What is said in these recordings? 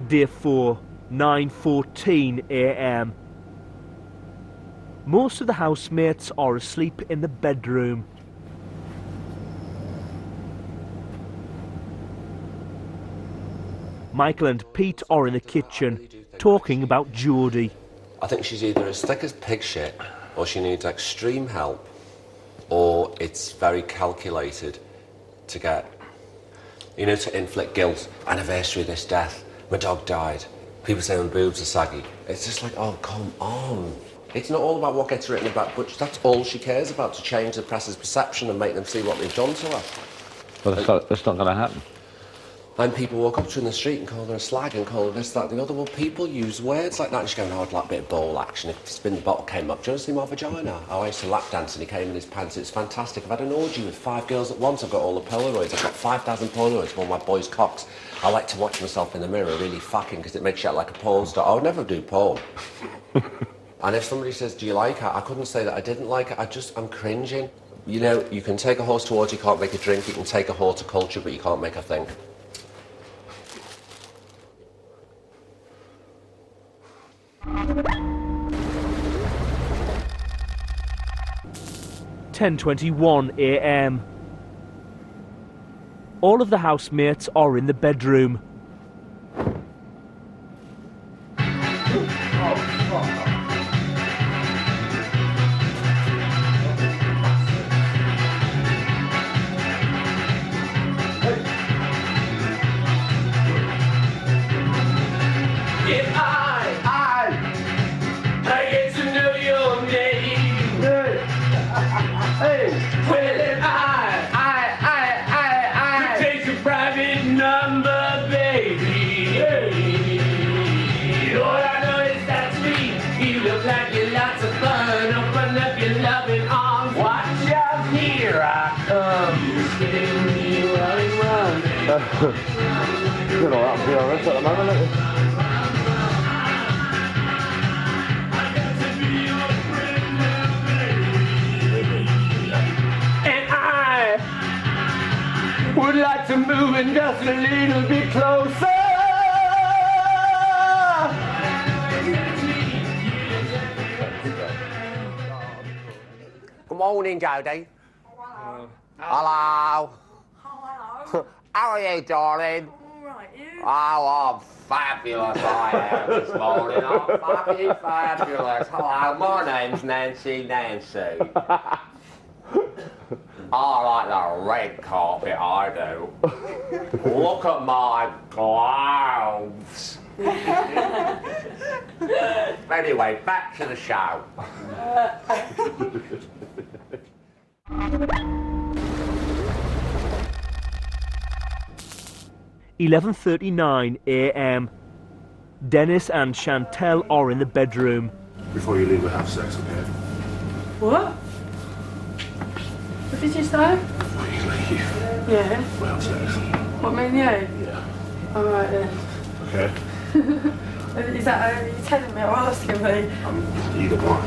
Day 4, 9:14 a.m. Most of the housemates are asleep in the bedroom. Michael and Pete are in the kitchen, talking about Jodie. I think she's either as thick as pig shit, or she needs extreme help, or it's very calculated to get, you know, to inflict guilt. Anniversary of this death, my dog died, people say my boobs are saggy. It's just like, oh, come on. It's not all about what gets written about Butch, that's all she cares about, to change the press's perception and make them see what they've done to her. Well, that's not going to happen. And people walk up to her in the street and call her a slag and call her this, that, the other. Well, people use words like that and she's going, oh, I'd like a bit of ball action. If spin the bottle came up, do you want to see my vagina? Oh, I used to lap dance and he came in his pants. It's fantastic. I've had an orgy with 5 girls at once. I've got all the Polaroids. I've got 5,000 Polaroids of all my boys' cocks. I like to watch myself in the mirror really fucking because it makes you out like a porn star. I would never do porn. And if somebody says, do you like her? I couldn't say that I didn't like her. I'm cringing. You know, you can take a horse to water, you can't make a drink. You can take a horticulture, but you can't make her think. (10:21 a.m) All of the housemates are in the bedroom. You're all right, to be honest, at the moment, aren't you? And I would like to move in just a little bit closer. Good morning, Jodie. Hello. How are you, darling? All right, you? Oh, I'm fabulous, I am this morning. I'm fucking fabulous. Hello, my name's Nancy. I like the red carpet, I do. Look at my gloves. Anyway, back to the show. 11:39 a.m. Dennis and Chantel are in the bedroom. Before you leave, we'll have sex, okay? What? What did you say? Before you leave, Yeah. we'll have sex. What, me and you? Yeah. All right then. Okay? Is that are you telling me or asking me? Either one.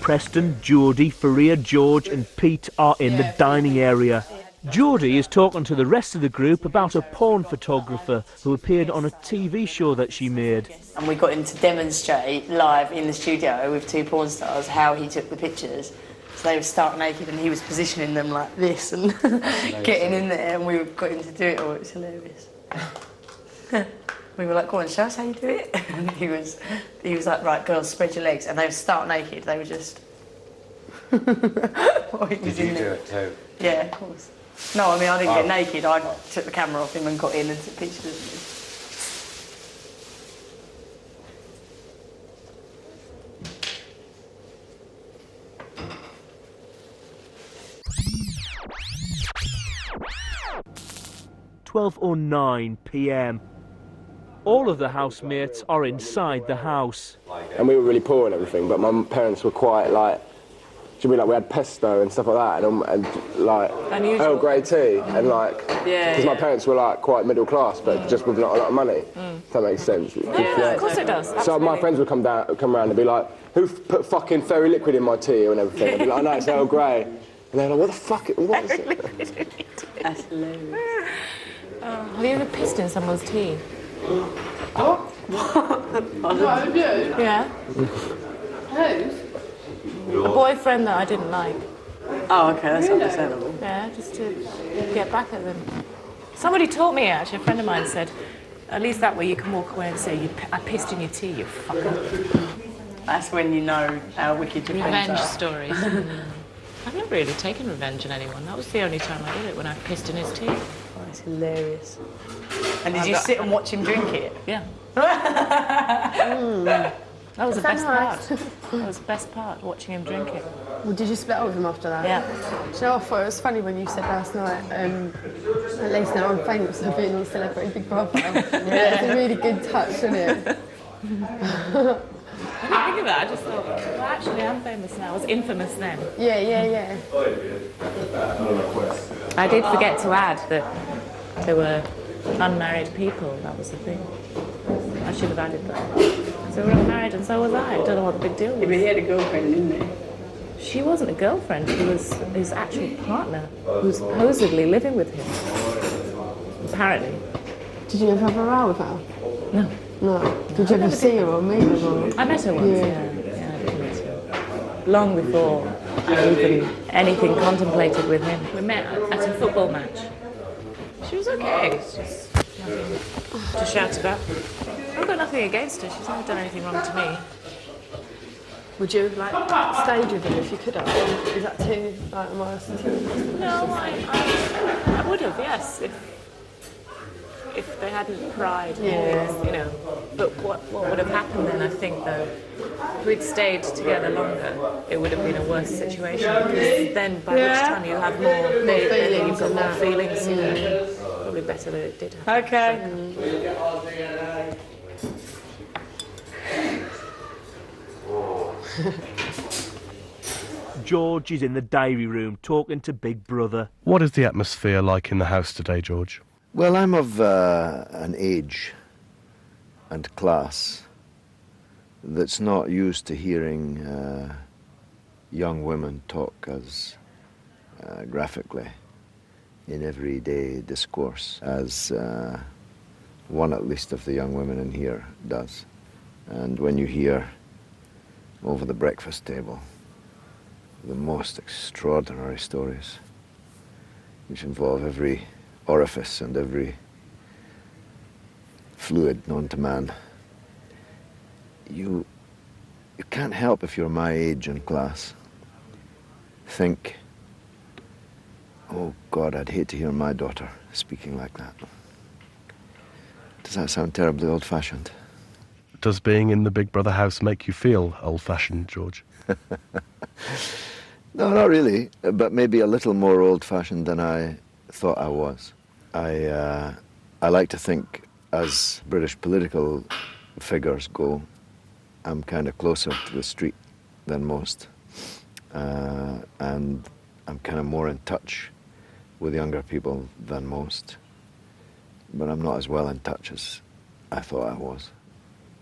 Preston, Jodie, Faria, George and Pete are in the dining area. Jodie is talking to the rest of the group about a porn photographer who appeared on a TV show that she made. And we got him to demonstrate live in the studio with 2 porn stars how he took the pictures. So they were stark naked and he was positioning them like this and getting in there, and we got him to do it all. It was hilarious. We were like, go on, show us how you do it. And he was like, right, girls, spread your legs. And they were stark naked. They were just... Did you do it too? Yeah, of course. No, I mean, I didn't get naked. I took the camera off him and got in and took pictures of him. (12:09 p.m) All of the housemates are inside the house. And we were really poor and everything, but my parents were quite like, do you mean like we had pesto and stuff like that, and like Unusual. Earl Grey tea, and like, because my parents were like quite middle class, but just with not a lot of money. If that makes sense. Yeah, of course it does. So my friends would come around and be like, who put fucking fairy liquid in my tea and everything? I'd be like, no, it's Earl Grey. And they're like, what the fuck? What is it? That's hilarious. Have you ever pissed in someone's tea? What, have you? Yeah. Whose? A boyfriend that I didn't like. Oh, okay, that's understandable. Yeah, just to get back at them. Somebody taught me, actually, a friend of mine said, at least that way you can walk away and say, I pissed in your tea, you fucker. That's when you know how wicked your friends Revenge are. stories. I've never really taken revenge on anyone. That was the only time I did it, when I pissed in his tea. Oh, it's hilarious. And did you sit and watch him drink it? Yeah. That was the best part. That was the best part, watching him drink it. Well, did you split up with him after that? Yeah. Do you know, I thought it was funny when you said last night, at least now I'm famous for being on Celebrity Big Brother. It's a really good touch, isn't it? When I think of that, I just thought, well, actually, I'm famous now. I was infamous then. Yeah. I did forget to add that there were unmarried people. That was the thing. I should have added that. So we're unmarried, and so was I. I don't know what the big deal Yeah, but was. he had a girlfriend, didn't he? She wasn't a girlfriend. She was his actual partner, who was supposedly living with him. Apparently. Did you ever have a row with her? No. No. Did you ever see her or meet her? I met her once, yeah. I did meet her. Long before I even anything contemplated with him. We met at a football match. She was okay. It's just nothing to shout about. I've got nothing against her. She's never done anything wrong to me. Would you have stayed with him if you could have? Is that too No, I would have, yes, if they hadn't pried, you know. But what would have happened then, I think, though, if we'd stayed together longer, it would have been a worse situation. Because then, by which time you have more feelings, you've got more feelings, you know. Probably better that it did happen. Okay. George is in the diary room talking to Big Brother. What is the atmosphere like in the house today, George? Well, I'm of an age and class that's not used to hearing young women talk as graphically in everyday discourse as one at least of the young women in here does. And when you hear over the breakfast table the most extraordinary stories which involve every orifice and every fluid known to man, you can't help, if you're my age and class, think, oh God, I'd hate to hear my daughter speaking like that. Does that sound terribly old-fashioned? Does being in the Big Brother house make you feel old-fashioned, George? No, not really, but maybe a little more old-fashioned than I thought I was. I like to think, as British political figures go, I'm kind of closer to the street than most, and I'm kind of more in touch with younger people than most, but I'm not as well in touch as I thought I was.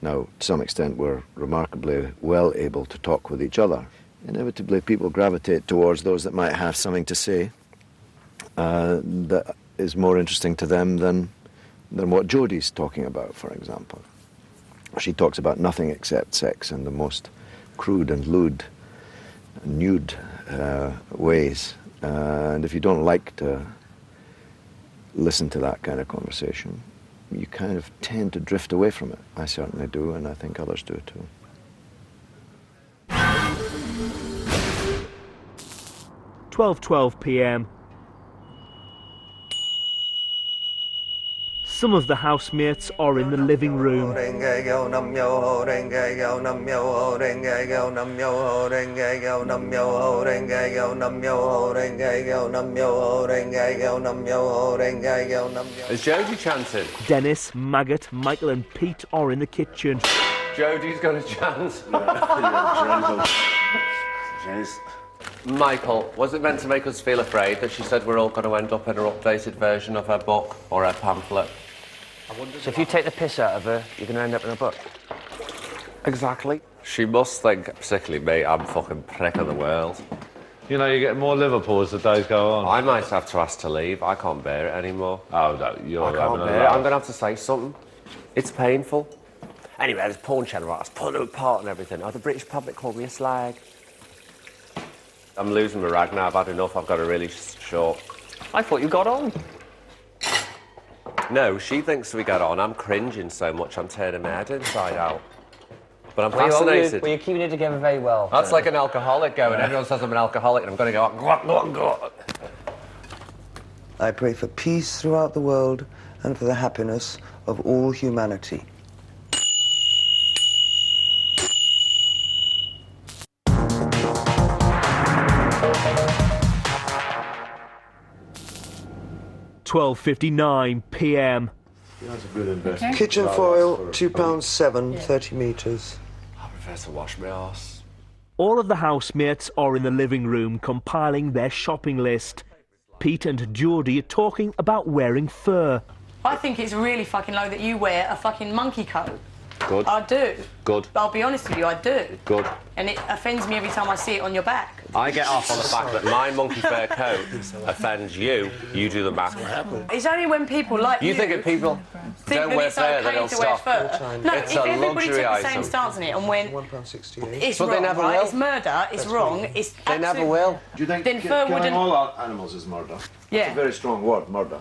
Now, to some extent, we're remarkably well able to talk with each other. Inevitably, people gravitate towards those that might have something to say that is more interesting to them than what Jodie's talking about, for example. She talks about nothing except sex in the most crude and lewd, nude ways. And if you don't like to listen to that kind of conversation, you kind of tend to drift away from it. I certainly do, and I think others do too. 12:12 p.m. Some of the housemates are in the living room. Is Jodie chanting? Dennis, Maggot, Michael and Pete are in the kitchen. Jodie's got a chant. Michael, was it meant to make us feel afraid that she said we're all going to end up in her updated version of her book or her pamphlet? So if you take the piss out of her, you're going to end up in a book? Exactly. She must think, particularly me, I'm fucking prick of the world. You know, you get more Liverpool as the days go on. I might have to ask to leave. I can't bear it anymore. Oh, no, you're I can't bear it. I'm going to have to say something. It's painful. Anyway, there's porn channel. I was pulling them apart and everything. Oh, the British public called me a slag. I'm losing my rag now. I've had enough. I've got a really short. I thought you got on. No, she thinks we got on. I'm cringing so much. I'm turning my head inside out. But I'm Well, fascinated. you're keeping it together very well. That's like an alcoholic going. Everyone says I'm an alcoholic, and I'm going to go. I pray for peace throughout the world and for the happiness of all humanity. £12:59 p.m. That's a good investment. Kitchen foil, £2.7, 30 metres. I prefer to wash my arse. All of the housemates are in the living room compiling their shopping list. Pete and Geordie are talking about wearing fur. I think it's really fucking low that you wear a fucking monkey coat. Good. I do. Good. I'll be honest with you, I do. Good. And it offends me every time I see it on your back. I get off on the fact that my monkey fur coat offends you. You do the math. It's only when people like You think if people think don't that wear it's fur, okay they don't to wear stop. fur. No, It's if a everybody took luxury the same item. stance on it and went, £1.68. it's But they wrong, never right? will. It's murder, it's wrong, it's They never will. Do you think Then fur killing wouldn't- all animals is murder? Yeah. It's a very strong word, murder.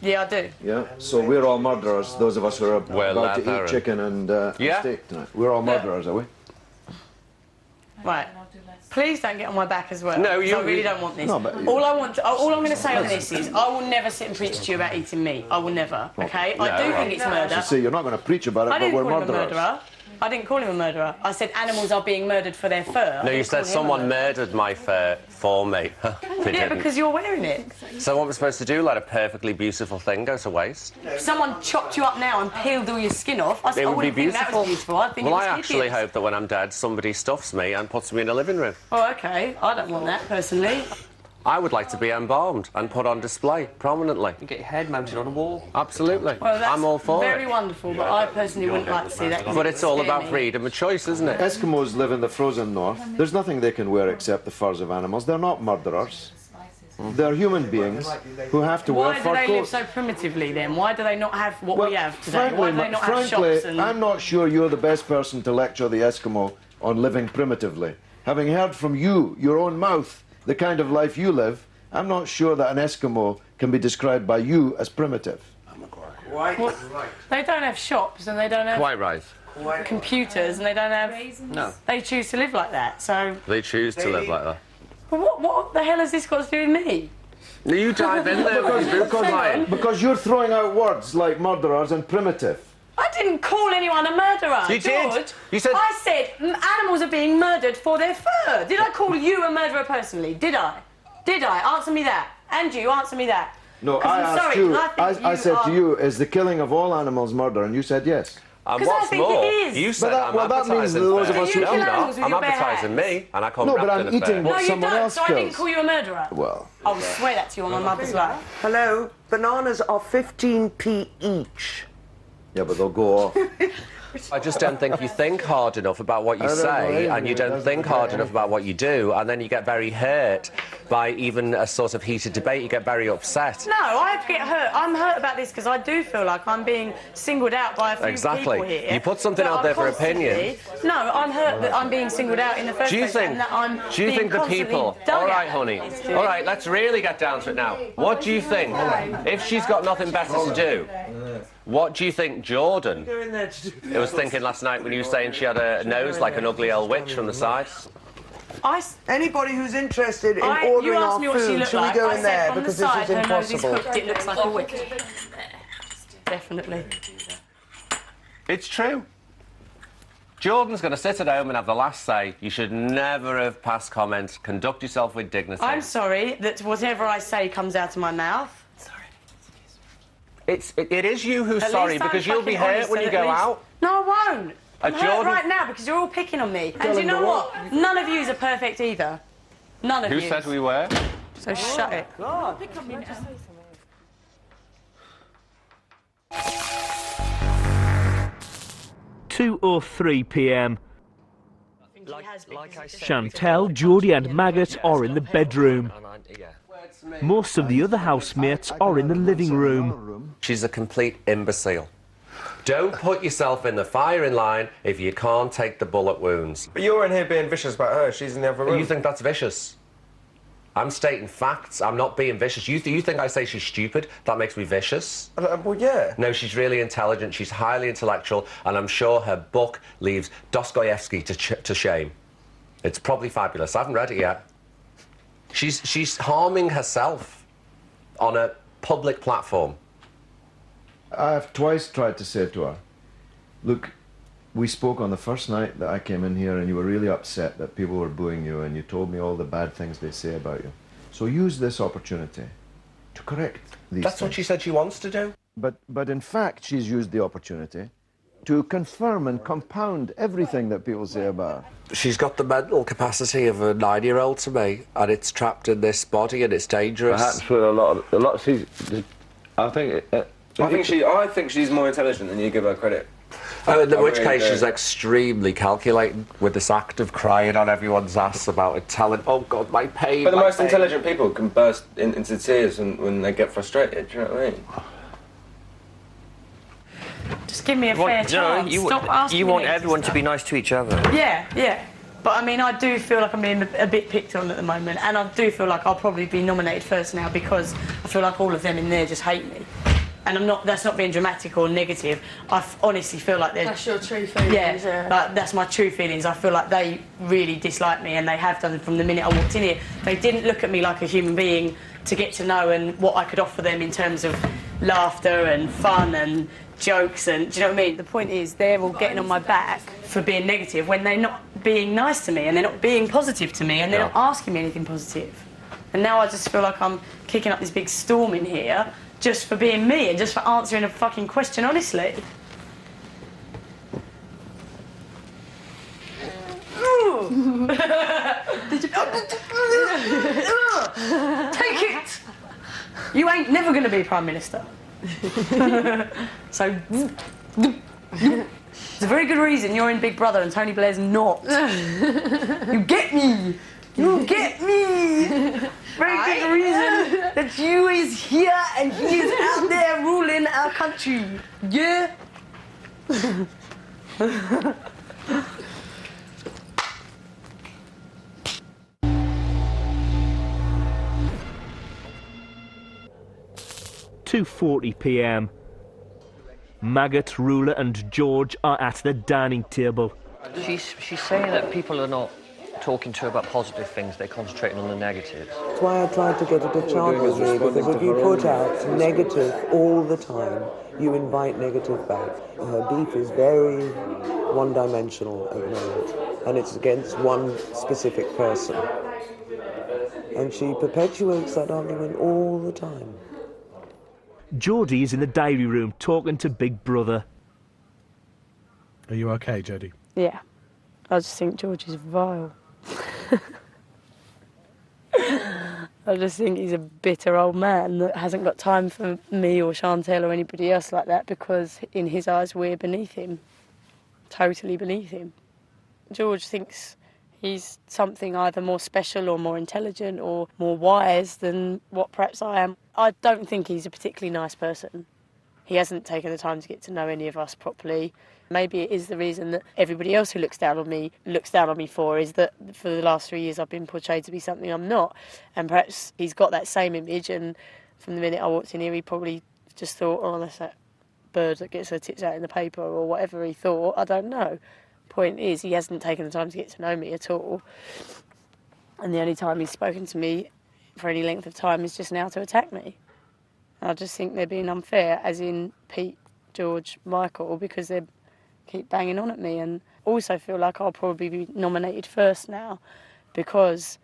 Yeah, I do. Yeah? So we're all murderers, those of us who are Wear about to leather eat and- chicken and Yeah. steak tonight. We're all murderers, are we? Right. Please don't get on my back as well. No, 'cause you- I really don't want this. No, but- all I'm going to say on this is, I will never sit and preach to you about eating meat. I will never. Okay? I do think it's murder. You see, you're not going to preach about it, I but didn't we're call him a murderers. murderer. I didn't call him a murderer. I said animals are being murdered for their fur. No, you said someone murdered my fur for me. They Yeah, didn't. because you're wearing it. So what we're supposed to do? Let a perfectly beautiful thing go to waste? If someone chopped you up now and peeled all your skin off, I It would be wouldn't think that beautiful. was beautiful. I'd think Well, it was I actually hideous. hope that when I'm dead, somebody stuffs me and puts me in a living room. Oh, okay. I don't want that, personally. I would like to be embalmed and put on display prominently. You get your head mounted on a wall. Absolutely. Well, that's I'm all for very it. wonderful, but I personally wouldn't like to see that. 'cause But it it's all would scare about me. freedom of choice, isn't it? Eskimos live in the frozen north. There's nothing they can wear except the furs of animals. They're not murderers. They're human beings who have to wear Why do fur they live coats. so primitively then? Why do they not have what we have today? Frankly, Why do they not have frankly, shops and... I'm not sure you're the best person to lecture the Eskimo on living primitively. Having heard from you, your own mouth, the kind of life you live, I'm not sure that an Eskimo can be described by you as primitive. Well, they don't have shops and they don't have Quite right. computers and they don't have... No. They choose to live like that, so... They choose to live like that. But what the hell has this got to do with me? You dive in there with your boots flying. Because you're throwing out words like murderers and primitive. I didn't call anyone a murderer, You did. George. You said- I said animals are being murdered for their fur. Did I call you a murderer personally? Did I? Did I? Answer me that. And you, answer me that. No, 'Cause I I'm asked sorry, you, I think I you said are- to you, is the killing of all animals murder? And you said yes. And 'Cause I what's think more, it is. you said But that- I'm well, that means advertising those of fur. us who No, eat- I'm not. animals with I'm your bare advertising hands. me, and I come No, but wrapped I'm in a eating fur. what No, you someone don't, else so I didn't kills. call you a murderer. Well, I will swear that to you on my mother's life. Hello, bananas are 15p each. yeah, but they'll go off. I just don't think you think hard enough about what you I don't know say, either. and you don't That's think the hard thing. enough about what you do, and then you get very hurt by even a sort of heated debate. You get very upset. No, I get hurt. I'm hurt about this because I do feel like I'm being singled out by a few Exactly. people here. You put something that out are there for constantly- opinion. No, I'm hurt that I'm being singled out in the first Do you place. think? and that I'm Do you being think the constantly people? dug All right, at. honey. All right, let's really get down to it now. What do you think? If she's got nothing better to do, what do you think Jordan was thinking last night when you were saying she had a nose like an ugly old witch from the side? Anybody who's interested in You ordering asked our me what she food, looked shall like. we go I in said there from because the this side, is her nose is impossible. hooked, it looks like a witch. Definitely. It's true. Jordan's going to sit at home and have the last say. You should never have passed comments. Conduct yourself with dignity. I'm sorry that whatever I say comes out of my mouth. It is you who's At sorry least I'm because you'll be fucking hurt honest, when you and at go least- out. No, I won't. I'm hurt Jordan- right now because you're all picking on me. Tell And you him know to what? None of yous are perfect either. None of Who you. said we were? So shut it. 2 or 3 p.m. he has been. Chantel, Geordie and Maggot are in the bedroom. Most of the other housemates are in the living room. She's a complete imbecile. Don't put yourself in the firing line if you can't take the bullet wounds. But you're in here being vicious about her. She's in the other room. You think that's vicious? I'm stating facts. I'm not being vicious. You think I say she's stupid? That makes me vicious? Well, yeah. No, she's really intelligent. She's highly intellectual, and I'm sure her book leaves Dostoevsky to shame. It's probably fabulous. I haven't read it yet. She's harming herself on a public platform. I've twice tried to say to her, look, we spoke on the first night that I came in here and you were really upset that people were booing you and you told me all the bad things they say about you. So use this opportunity to correct these That's things. what she said she wants to do. But in fact, she's used the opportunity to confirm and compound everything that people say about her. She's got the mental capacity of a 9-year-old to me, and it's trapped in this body and it's dangerous. Perhaps with a lot. I think she's more intelligent than you give her credit. Oh, in which case she's extremely calculating with this act of crying on everyone's ass about it, telling, oh God, my pain. But the most intelligent people can burst into tears when they get frustrated. Do you know what I mean? Just give me a fair chance. Stop asking You want me everyone to be nice to each other. Yeah. But I mean, I do feel like I'm being a bit picked on at the moment, and I do feel like I'll probably be nominated first now because I feel like all of them in there just hate me. And that's not being dramatic or negative. I honestly feel like that's your true feelings. Yeah, like, that's my true feelings. I feel like they really dislike me, and they have done from the minute I walked in here. They didn't look at me like a human being to get to know and what I could offer them in terms of laughter and fun and jokes and, do you know what I mean? The point is, they're all getting on my back for being negative when they're not being nice to me and they're not being positive to me and they're not asking me anything positive. And now I just feel like I'm kicking up this big storm in here just for being me and just for answering a fucking question honestly. Take it! You ain't never gonna be Prime Minister. So, it's a very good reason you're in Big Brother and Tony Blair's not. You get me! You get me! Very good reason that you is here and he is out there ruling our country. Yeah? (2:40 p.m). Maggot, Ruler and George are at the dining table. She's saying that people are not talking to her about positive things, they're concentrating on the negatives. That's why I tried to get her to chant with me, because if you put out negative all the time, you invite negative back. Her beef is very one-dimensional at the moment, and it's against one specific person. And she perpetuates that argument all the time. Geordie is in the diary room talking to Big Brother. Are you okay, Jodie? Yeah. I just think George is vile. I just think he's a bitter old man that hasn't got time for me or Chantel or anybody else like that because in his eyes we're beneath him. Totally beneath him. George thinks he's something either more special or more intelligent or more wise than what perhaps I am. I don't think he's a particularly nice person. He hasn't taken the time to get to know any of us properly. Maybe it is the reason that everybody else who looks down on me for is that for the last 3 years I've been portrayed to be something I'm not. And perhaps he's got that same image, and from the minute I walked in here he probably just thought, oh, that's that bird that gets her tits out in the paper or whatever he thought. I don't know. Point is, he hasn't taken the time to get to know me at all. And the only time he's spoken to me for any length of time is just now to attack me. I just think they're being unfair, as in Pete, George, Michael, because they keep banging on at me. And also feel like I'll probably be nominated first now because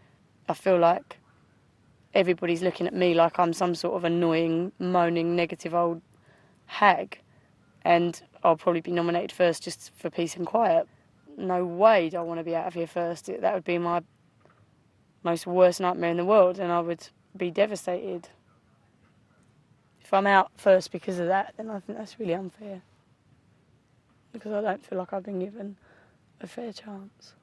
I feel like everybody's looking at me like I'm some sort of annoying, moaning, negative old hag. And I'll probably be nominated first just for peace and quiet. No way do I want to be out of here first. That would be my most worst nightmare in the world, and I would be devastated. If I'm out first because of that, then I think that's really unfair. Because I don't feel like I've been given a fair chance.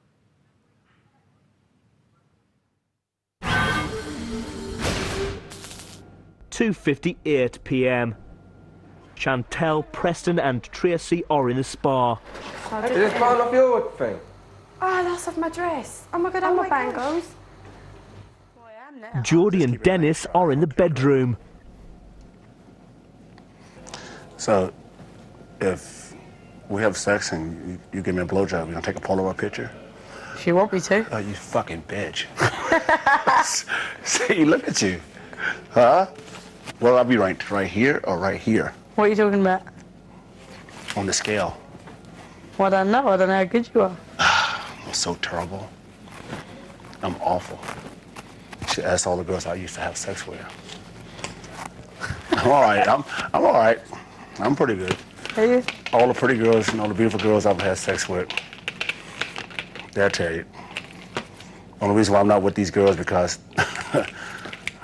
2:58 p.m. Chantel, Preston and Tracy are in the spa. Is this part of your thing? Oh, I lost off my dress. Oh my god, and my bangles. Geordie and Dennis are in the bedroom. So, if we have sex and you give me a blowjob, you gonna take a Polaroid picture? If you want me to. Oh, you fucking bitch. See, look at you. Huh? Well, I'll be right here or right here What are you talking about? on the scale. Well, I don't know. I don't know how good you are. I'm so terrible. I'm awful. You should ask all the girls I used to have sex with. I'm all right. I'm all right. I'm pretty good. Are you? All the pretty girls and all the beautiful girls I've had sex with, they'll tell you. Only reason why I'm not with these girls because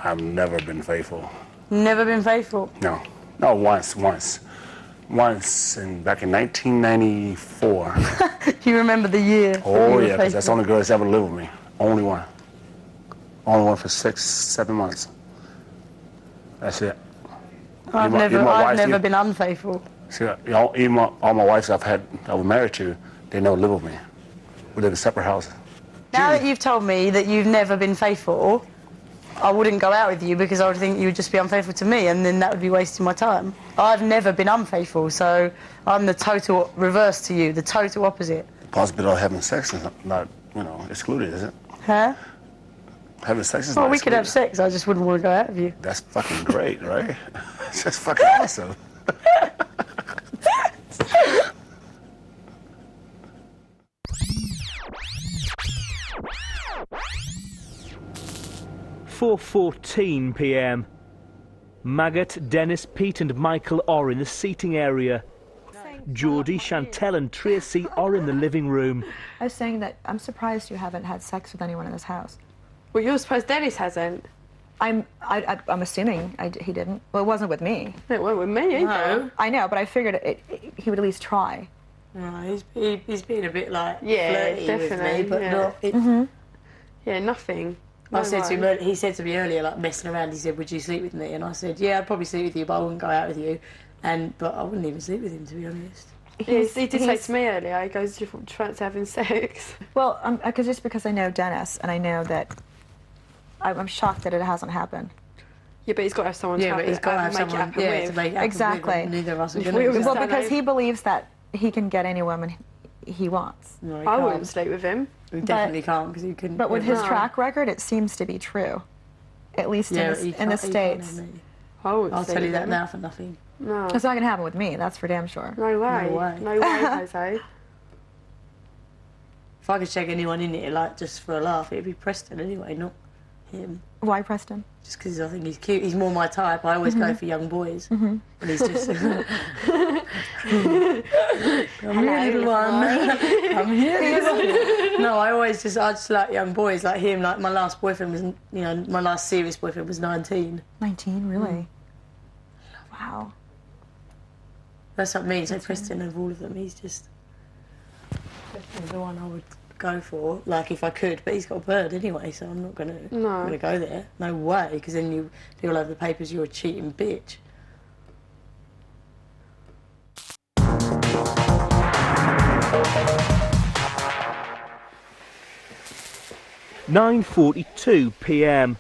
I've never been faithful. Never been faithful? No. No, once, and back in 1994. You remember the year? Oh, yeah, because that's the only girl that's ever lived with me. Only one. Only one for 6-7 months. That's it. I've never been unfaithful. See, even all my wives I was married to, they never live with me. We live in separate houses. Now that you've told me that you've never been faithful, I wouldn't go out with you because I would think you would just be unfaithful to me and then that would be wasting my time. I've never been unfaithful, so I'm the total reverse to you, the total opposite. The possibility of having sex is not excluded, is it? Huh? Having sex is Well, not we could excluded. have sex, I just wouldn't want to go out with you. That's fucking great, right? That's fucking awesome. (4:14 p.m. Maggot, Dennis, Pete and Michael are in the seating area. Geordie, Chantel and Tracy are in the living room. I was saying that I'm surprised you haven't had sex with anyone in this house. Well, you're surprised Dennis hasn't? I'm assuming he didn't. Well, it wasn't with me. It wasn't with me either. No. I know, but I figured he would at least try. No, he's been a bit like Yeah, flirty with definitely. me, but yeah. not. Yeah, nothing. I said to way. him, he said to me earlier, like messing around, he said, would you sleep with me? And I said, yeah, I'd probably sleep with you, but I wouldn't go out with you. But I wouldn't even sleep with him, to be honest. He did say to me earlier, he goes, do you fancy having sex? Well, because I know Dennis, and I know that I'm shocked that it hasn't happened. Yeah, but he's got to have someone to but he's got to have make someone it happen with. to make it happen Exactly. with, and neither of us are If going we to. were Well, because he believes that he can get any woman he wants. No, he I can't. wouldn't sleep with him. We definitely can't, because he couldn't. But with his track record, it seems to be true. At least in the States. I'll tell you that now for nothing. No. It's not going to happen with me, that's for damn sure. No way. No way. No way, Jose. If I could check anyone in here, like, just for a laugh, it'd be Preston anyway, not him. Why Preston? Just because I think he's cute. He's more my type. I always go for young boys. And he's just... I'm here, little one. I'm here, little one. No, I just like young boys like him. Like, my last boyfriend was, my last serious boyfriend was 19. 19, really? Wow. That's what I mean. So Preston, of all of them, he's just the one I would go for, like, if I could. But he's got a bird anyway, so I'm not gonna go there. No way, because then you all over the papers you're a cheating bitch. (9:42 p.m.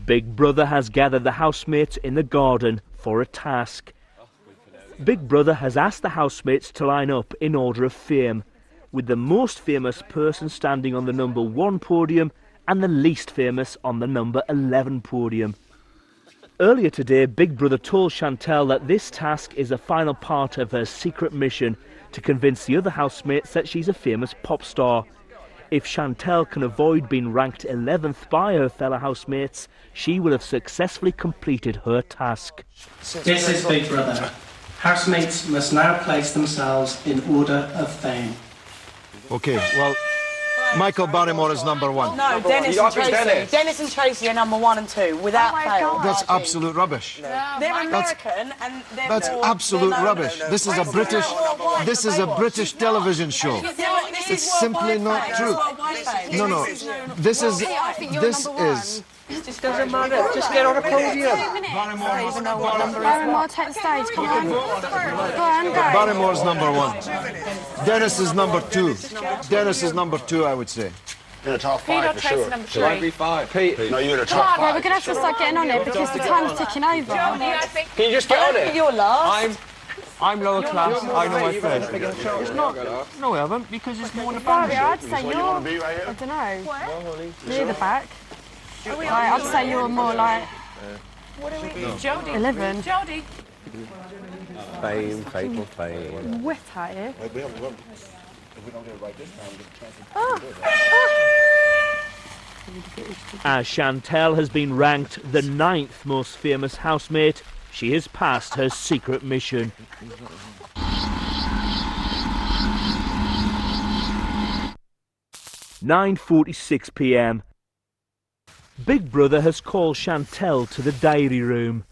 Big Brother has gathered the housemates in the garden for a task. Big Brother has asked the housemates to line up in order of fame, with the most famous person standing on the number 1 podium and the least famous on the number 11 podium. Earlier today, Big Brother told Chantel that this task is a final part of her secret mission to convince the other housemates that she's a famous pop star. If Chantel can avoid being ranked 11th by her fellow housemates, she will have successfully completed her task. This is Big Brother. Housemates must now place themselves in order of fame. Okay, well, Michael Barrymore is number 1. No, Dennis and Tracy. Dennis and Tracy are number 1 and 2, without fail. That's absolute rubbish. They're American and they're That's more, absolute rubbish. This is a British television show. It's simply not true. No, this is It doesn't matter. Just get on a podium. I don't even know what number Barrymore, take the stage, come on. Go on, go. Barrymore's number 1. Dennis is number 2. Dennis is number 2, I would say. You're in the top Pete 5 or for Tracy sure. number Shall I 3. be 5? Pete. No, you're in the Come top on, bro, 5. we're going to have to start getting on it because the time's ticking over. Jodie, I think. Can you just get on it? You're last. I'm lower class. I know my It's not. No, I haven't, because it's more in the Barbie, band. I'd say you're, I don't know, near the back. Like, I'd say you're more like What are we? Jodie. 11. Jodie. Fame, fatal fame. Wet out here. If we don't get it right this time, the chance of As Chantel has been ranked the 9th most famous housemate, she has passed her secret mission. (9:46 p.m). Big Brother has called Chantel to the diary room.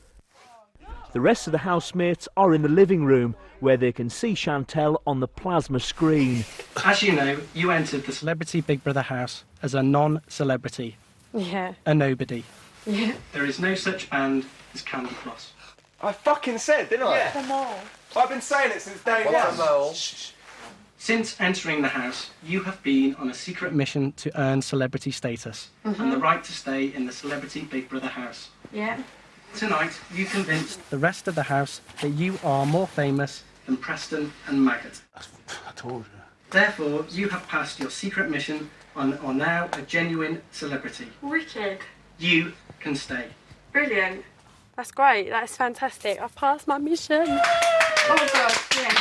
The rest of the housemates are in the living room, where they can see Chantel on the plasma screen. As you know, you entered the Celebrity Big Brother house as a non-celebrity, Yeah. a nobody. Yeah. There is no such band as Candy Floss. I fucking said, didn't I? Yeah. I've been saying it since day one. Since entering the house, you have been on a secret mission to earn celebrity status and the right to stay in the Celebrity Big Brother house. Yeah. Tonight, you convinced the rest of the house that you are more famous than Preston and Maggot. I told you. Therefore, you have passed your secret mission and are now a genuine celebrity. Wicked. You can stay. Brilliant. That's great. That's fantastic. I've passed my mission. Oh, God, yeah.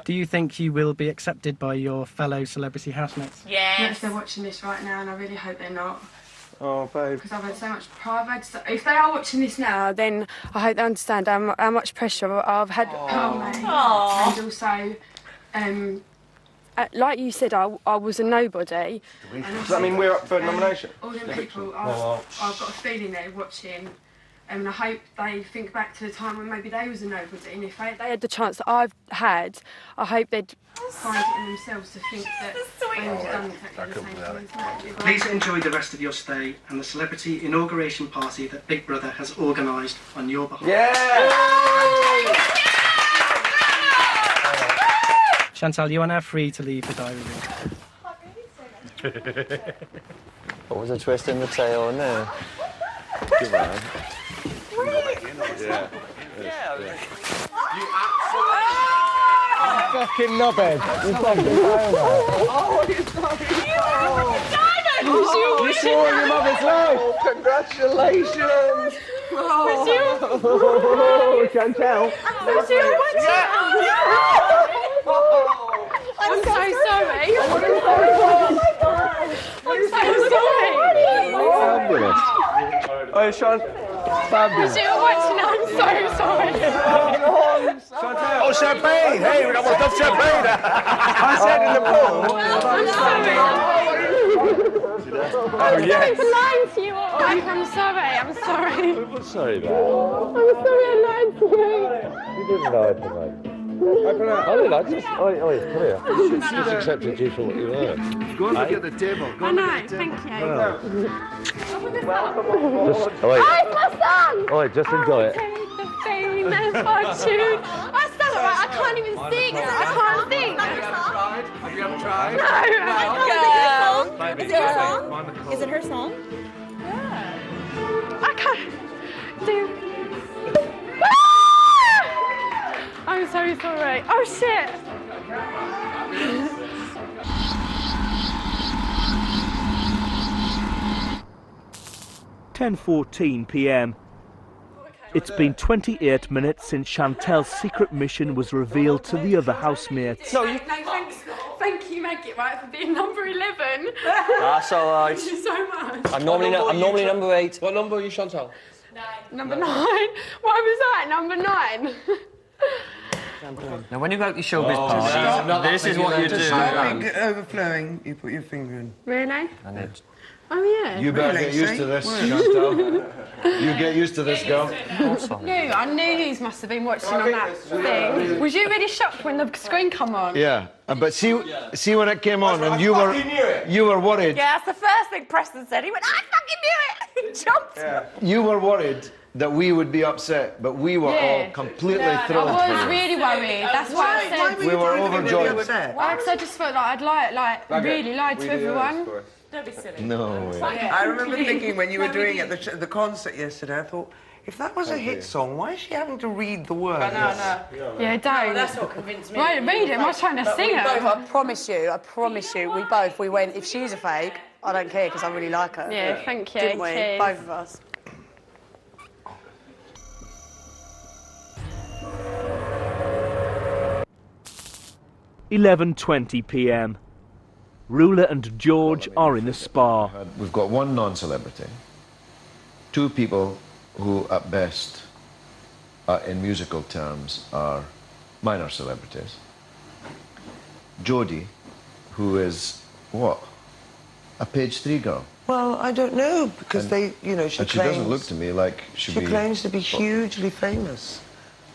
Do you think you will be accepted by your fellow celebrity housemates? Yes, they're watching this right now, and I really hope they're not. Oh, babe. Because I've had so much pride. If they are watching this now, then I hope they understand how much pressure I've had on me. And also, like you said, I was a nobody. Does that mean we're up for nomination? All the people, I've got a feeling they're watching. And I hope they think back to the time when maybe they was a nobody, and if they had the chance that I've had, I hope they'd find it in themselves to think that they would have done exactly the same thing. Please enjoy the rest of your stay and the celebrity inauguration party that Big Brother has organised on your behalf. Chantal, you are now free to leave the diary room. What was a twist in the tail now? Good man. Yeah. Fucking knobhead. You fucking You swore on your mother's life. Congratulations. Chantel. I'm so sorry. I'm so sorry. Fabulous. Oh, Sean. Fabulous. As you were watching, I'm so sorry. Oh, champagne! Hey, we almost got champagne! I said in the pool. I'm sorry. Oh, yes. I'm lying to you all. I'm sorry. I'm sorry. What's sorry about? I'm sorry I lied to you. You didn't lie to me. I did, I just... Oi, come here. She's accepted you for what you were. Go and look at the table. Go I and look know, at the table. thank you. Just, oi, Hi, my son! oi, just enjoy it. The fame and fortune. I still alright, I can't even sing. I can't sing. Have you ever tried? No, Is it her song? Is it her song? I can't do. I'm so sorry. Oh shit! 10:14 p.m. It's been 28 minutes since Chantel's secret mission was revealed to the other housemates. No, thanks. Thank you, Maggie, right, for being number 11. That's all right. Thank you so much. I'm normally number 8. What number are you, Chantal? Number 9. What was that? Number 9. Now, when you go out to showbiz parties, this is what you do. Stop overflowing, you put your finger in. Really? And then Oh, yeah. You better get used to this, Chantal. You get used to this, girl. I knew you must have been watching on that thing. Was you really shocked when the screen come on? Yeah, but see when it came on, and you were worried. Yeah, that's the first thing Preston said. He went, I fucking knew it! He jumped. Yeah. You were worried that we would be upset, but we were all completely thrilled. I was really worried. That's why I said. We were overjoyed. Why? Because I just felt like I'd really lied to everyone. Don't be silly. No way. I remember thinking when you were doing it at the concert yesterday, I thought, if that was a hit song, why is she having to read the words? No. Yeah, don't. No, that's what convinced me. Right, read it. I was trying to sing it. I promise you, we went, if she's a fake, I don't care because I really like her. Yeah, thank you. Didn't we? Cheers. Both of us. (11:20 p.m). Rula and George are in the spa. We've got one non-celebrity, two people who, at best, in musical terms, are minor celebrities. Jodie, who is, what, a page 3 girl. Well, I don't know, because she doesn't look to me like she claims to be hugely famous.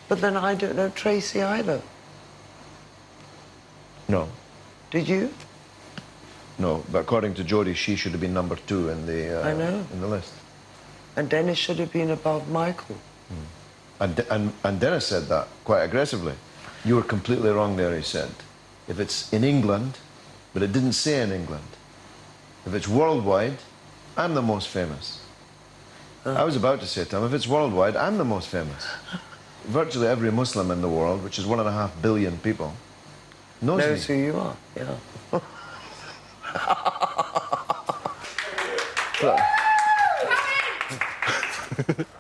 But then I don't know Tracy either. No. Did you? No, but according to Jodie, she should have been number 2 in the I know. in the list. And Dennis should have been above Michael. And Dennis said that quite aggressively. You were completely wrong there, he said. If it's in England, but it didn't say in England. If it's worldwide, I'm the most famous. I was about to say to him, if it's worldwide, I'm the most famous. Virtually every Muslim in the world, which is 1.5 billion people, knows who you are, yeah.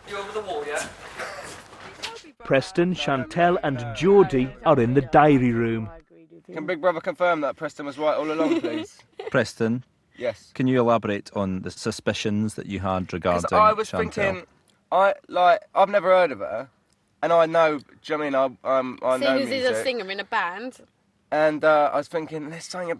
You over the wall yet? Preston, Chantel and Jodie are in the diary room. Can Big Brother confirm that Preston was right all along, please? Preston? Yes. Can you elaborate on the suspicions that you had regarding Because I was Chantel? thinking, I've never heard of her, and I know, do you know what I mean? I know Seeing as he's a music. singer in a band. And I was thinking, there's something,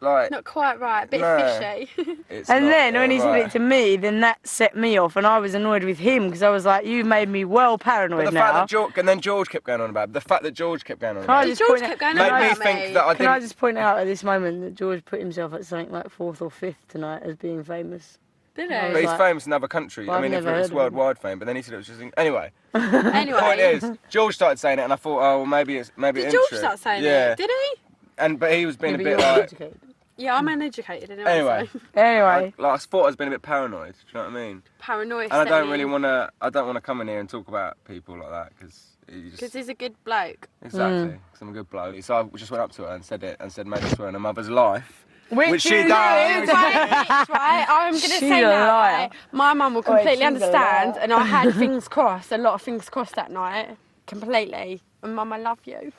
Not quite right, a bit fishy. And then when he said it to me, then that set me off, and I was annoyed with him because I was like, "You made me well paranoid But the now." fact that and then George kept going on about it. The fact that George kept going on Can I about just it. point out- made me think that I Can I didn't. just point out at this moment that George put himself at something like 4th or 5th tonight as being famous? Did I was But he's like, famous in other countries. Well, I mean, I've it's never heard of him. worldwide fame. But then he said it was just anyway. Anyway. Point is, George started saying it, and I thought, oh, well, maybe it's Did it's George true. start saying yeah. it? Did he? But he was being Yeah, a but bit you're like. uneducated. Yeah, I'm uneducated anyway. Anyway. So. Anyway. I thought I was being a bit paranoid. Do you know what I mean? Paranoid. And I don't really want to. I don't want to come in here and talk about people like that because Because he's a good bloke. Exactly. Because I'm a good bloke. So I just went up to her and said it and said maybe to her in her mother's life. Which she is does. right. I'm going to She's say a that. liar. Right? My mum will Wait, completely she's a understand, liar. and I had things crossed, a lot of things crossed that night, completely. And Mum, I love you.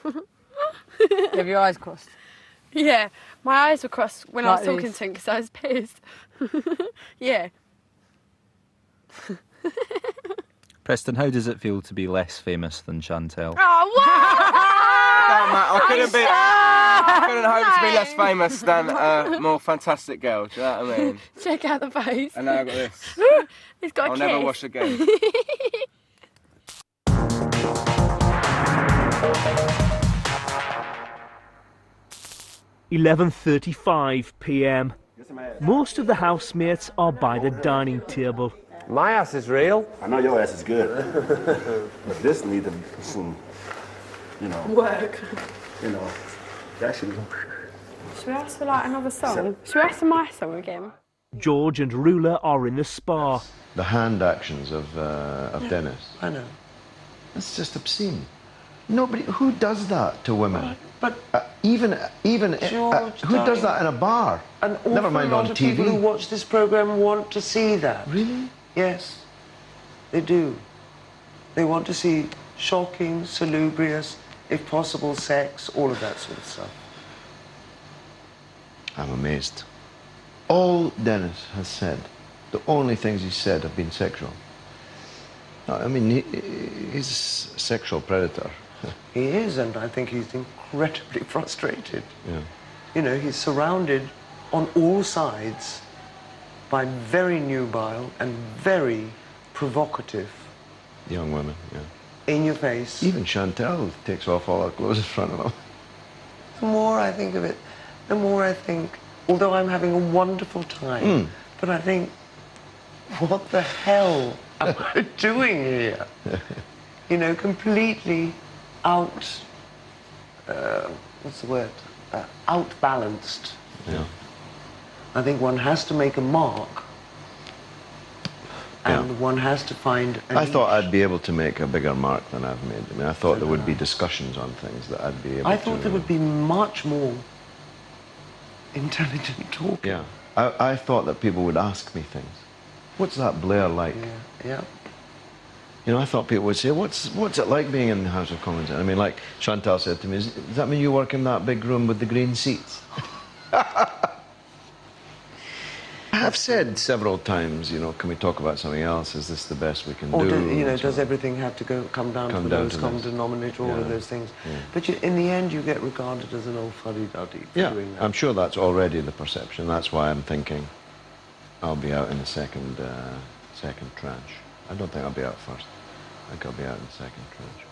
Have your eyes crossed? Yeah, my eyes were crossed when I was Like talking this. to him because I was pissed. Yeah. Preston, how does it feel to be less famous than Chantel? Oh, what? I couldn't hope to be less famous than a more fantastic girl. Do you know what I mean? Check out the face. And now I got this. He's got a I'll kiss. never wash again. (11:35 p.m). Most of the housemates are by the dining table. My ass is real. I know your ass is good. But this needs some, Work. actually. Should we ask for like another song? Should we ask for my song again? George and Rula are in the spa. The hand actions of Dennis. I know. It's just obscene. Nobody who does that to women. But even George, who does darling, that in a bar? An awful Never mind lot on of TV. people who watch this program want to see that. Really? Yes, they do. They want to see shocking, salubrious, if possible, sex, all of that sort of stuff. I'm amazed. All Dennis has said, the only things he said have been sexual. No, I mean, he's a sexual predator. He is, and I think he's incredibly frustrated. Yeah. You know, he's surrounded on all sides by very nubile and very provocative. Young women, yeah. In your face. Even Chantal takes off all her clothes in front of them. The more I think of it, the more I think, although I'm having a wonderful time, but I think, what the hell am I doing here? You know, completely out, what's the word? Outbalanced. Yeah. I think one has to make a mark, and one has to find a I thought I'd be able to make a bigger mark than I've made. I mean, I thought there would be discussions on things that I'd be able to... I thought there would be much more intelligent talking. Yeah. I thought that people would ask me things. What's that Blair like? Yeah. You know, I thought people would say, what's it like being in the House of Commons? I mean, like Chantal said to me, does that mean you work in that big room with the green seats? I've said several times, you know, can we talk about something else? Is this the best we can Or do? you know, does everything have to come down to the lowest common denominator, all of those things? But in the end, you get regarded as an old fuddy-duddy for doing that. I'm sure that's already the perception. That's why I'm thinking I'll be out in the second tranche. I don't think I'll be out first. I think I'll be out in the second tranche.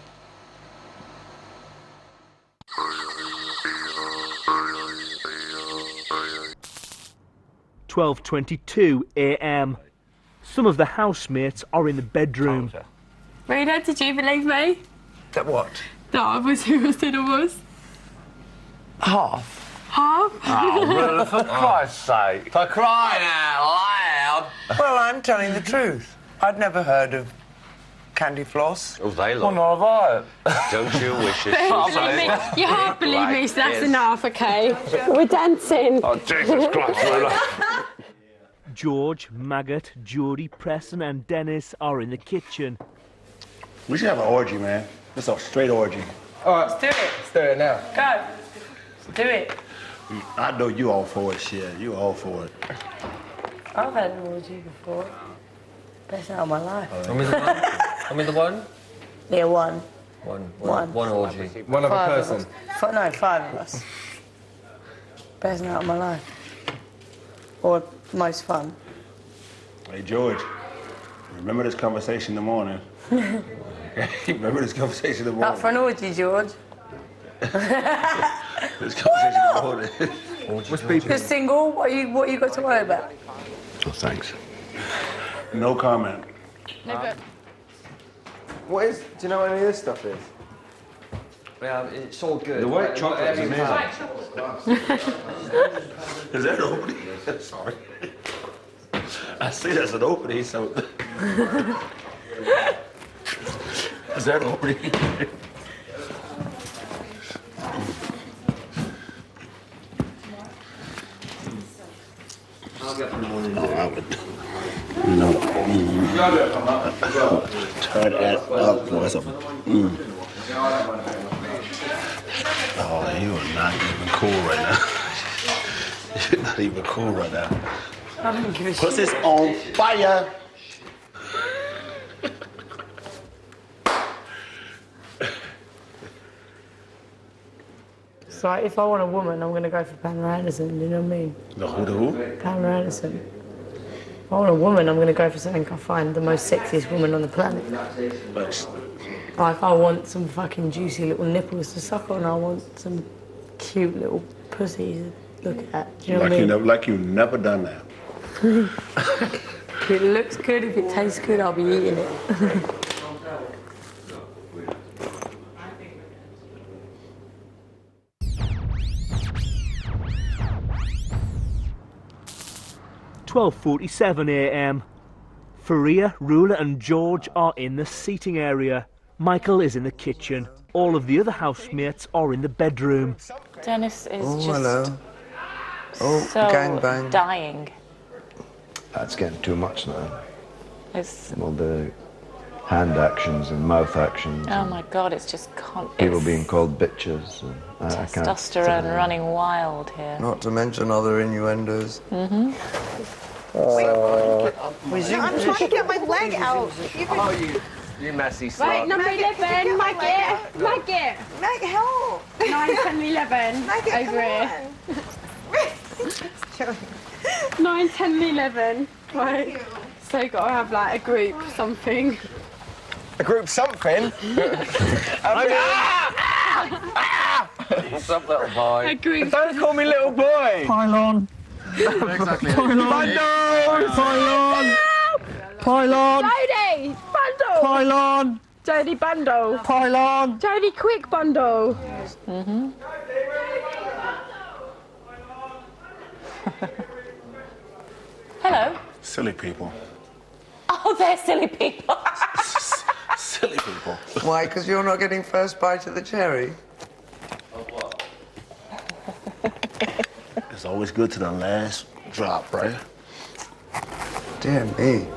12:22 a.m. Some of the housemates are in the bedroom. Rita, did you believe me? That what? That I was who I said I was. Half. Half? Oh, Rilla, for Christ's sake. For crying out loud. Well, I'm telling the truth. I'd never heard of candy floss. Oh, they Well, like. nor have I. Don't you wish it? You half believe me, so that's enough, okay? We're dancing. Oh, Jesus Christ, Rilla. George, Maggot, Geordie, Preston and Dennis are in the kitchen. We should have an orgy, man. It's a straight orgy. All right. Let's do it. Let's do it now. Go. Do it. I know you all for it, shit. You all for it. I've had an orgy before. Best night of my life. I'm in the one? Yeah, one. One orgy. One other Five of person. us. No, 5 of us. Best night of my life. Or most fun. Hey, George, remember this conversation in the morning. Remember this conversation in the morning. Up for an orgy, George. This conversation in the morning. What's beeping? You're single. What you got to worry about? Oh, thanks. No comment. No, but What is? Do you know what any of this stuff is? Yeah, it's all good. The white chocolate is amazing. Is that an opening? Sorry. I see that's an opening, so... Is that an opening? I'll get the morning. Oh, I would... No. Turn that up, boy. That's a... Oh, you are not even cool right now. You're not even cool right now. I don't give a shit. Pussy's on fire. So if I want a woman, I'm going to go for Pamela Anderson. Do you know what I mean? The who? Pamela Anderson. If I want a woman, I'm going to go for something I find the most sexiest woman on the planet. But Like I want some fucking juicy little nipples to suck on. I want some cute little pussies to look at. Do you know what I mean? like you've never done that. If it looks good, if it tastes good, I'll be eating it. 12:47 a.m. Faria, Rula and George are in the seating area. Michael is in the kitchen. All of the other housemates are in the bedroom. Dennis is hello. so gangbang. dying. That's getting too much now. It's, All the hand actions and mouth actions. oh my God, it's just People it's being called bitches. And I can't. testosterone running wild here. Not to mention other innuendos. Mm-hmm. I'm trying to get my leg out. You messy slut. Right, number 11, Maggot. Maggot. Meg, help. 9, 10, 11. Maggot, over come here. on. 9, 10 and 11. Right. So you got to have like a group, something. A group something? What's up, little boy? A group. Don't call me little boy. Pylon. Exactly. Pylon. Pylon. Jodie! Bundle! Pylon. Jodie, bundle. Pylon. Jodie, quick bundle. Hello. Silly people. Oh, they're silly people. Silly people. Why? Because you're not getting first bite of the cherry? It's always good to the last drop, right? Dear me.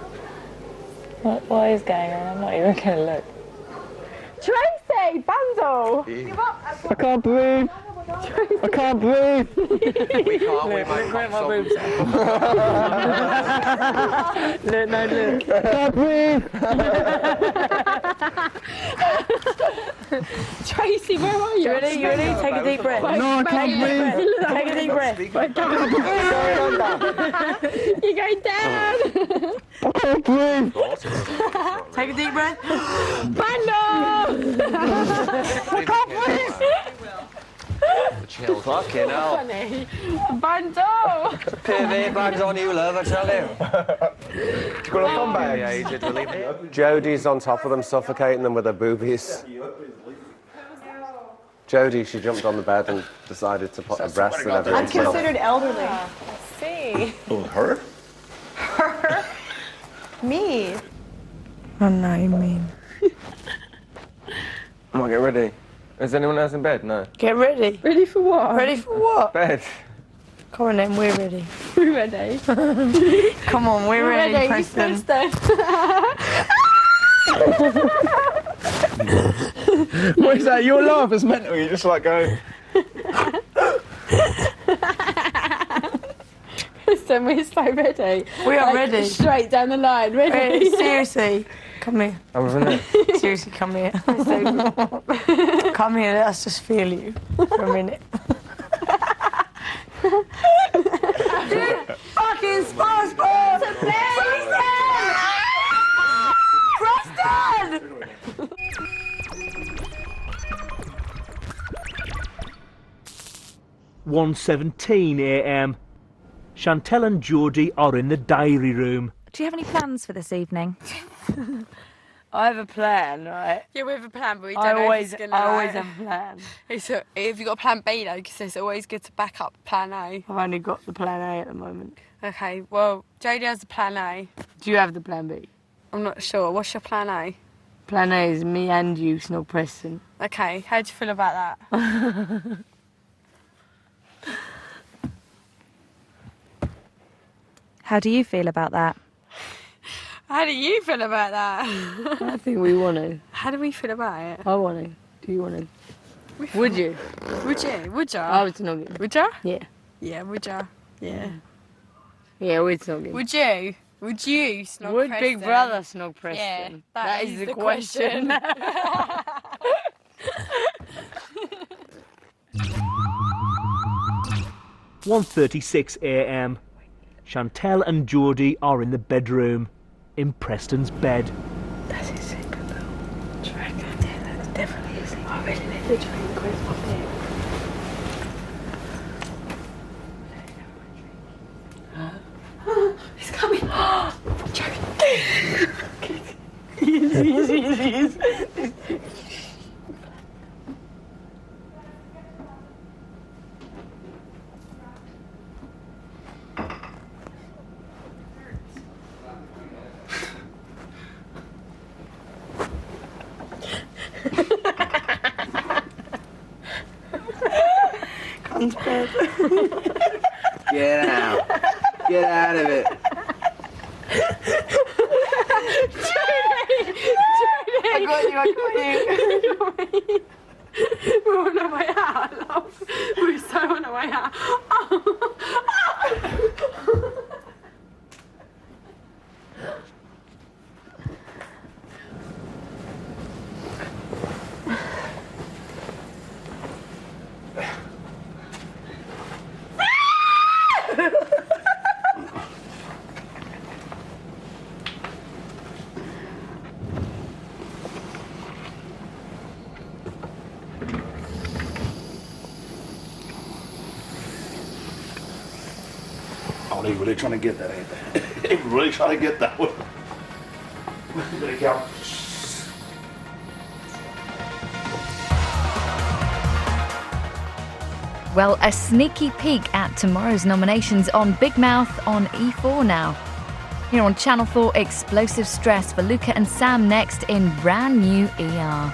What is going on? I'm not even going to look. Tracy, bundle. I can't breathe. I can't breathe. We can't. We might Look my pop boobs. Look, no, look. I can't breathe. Tracy, where are you? You ready? You ready? Take a deep breath. No, I can't breathe. Take a deep breath. You're going down. I can't breathe. Take a deep breath. Bundle. I can't breathe. Chill. Fucking hell. Funny. Bundle. PV bags on you, love, I tell you. Got a fun bag. Jodie's on top of them, suffocating them with her boobies. Jodie, she jumped on the bed and decided to put her breasts in I'm everyone's mouth. considered elderly. I see. Oh, her? Her? Me? Oh no, you mean. Come on, get ready. Is anyone else in bed? No. Get ready. Ready for what? Ready for what? Bed. Come on then, we're ready. We're ready. Come on, we're ready, Preston. What is that? Your laugh is mental. You just like go. Preston, we're so ready. We are Like, ready. Straight down the line, ready. Wait, seriously, come here. I'm with it. Seriously, come here. Come here, let us just feel you for a minute. Fucking SpongeBob! Preston! 1:17 a.m. Chantel and Geordie are in the diary room. Do you have any plans for this evening? I have a plan, right? Yeah, we have a plan, but we I don't know always, if it's gonna, I always have a plan. If you've got plan B though, because it's always good to back up plan A. I've only got the plan A at the moment. Okay, well, Jodie has the plan A. Do you have the plan B? I'm not sure. What's your plan A? Plan A is me and you, Snog Preston. Okay, how do you feel about that? How do you feel about that? How do you feel about that? I think we want to. How do we feel about it? I want to. Do you want to? Would you? Would you? Would you? I would snog him. Would you? Yeah. Yeah, would you? Yeah. Yeah, we'd snog him. Would you? Would you snog Would Preston? Big Brother snog Preston? Yeah, that is the question. 1:36 a.m. Chantel and Geordie are in the bedroom, in Preston's bed. That's his secret though. Do you reckon? Yeah, that's definitely his secret. I really need to drink Chris up here. He's coming. He is. Cunt's bed. Get out. Get out of it. I got you. We're on our way out, love. We're so on our way out. Oh, they really trying to get that, ain't they? They really trying to get that one. There you go. Well, a sneaky peek at tomorrow's nominations on Big Mouth on E4 now. Here on Channel 4, explosive stress for Luca and Sam next in brand new ER.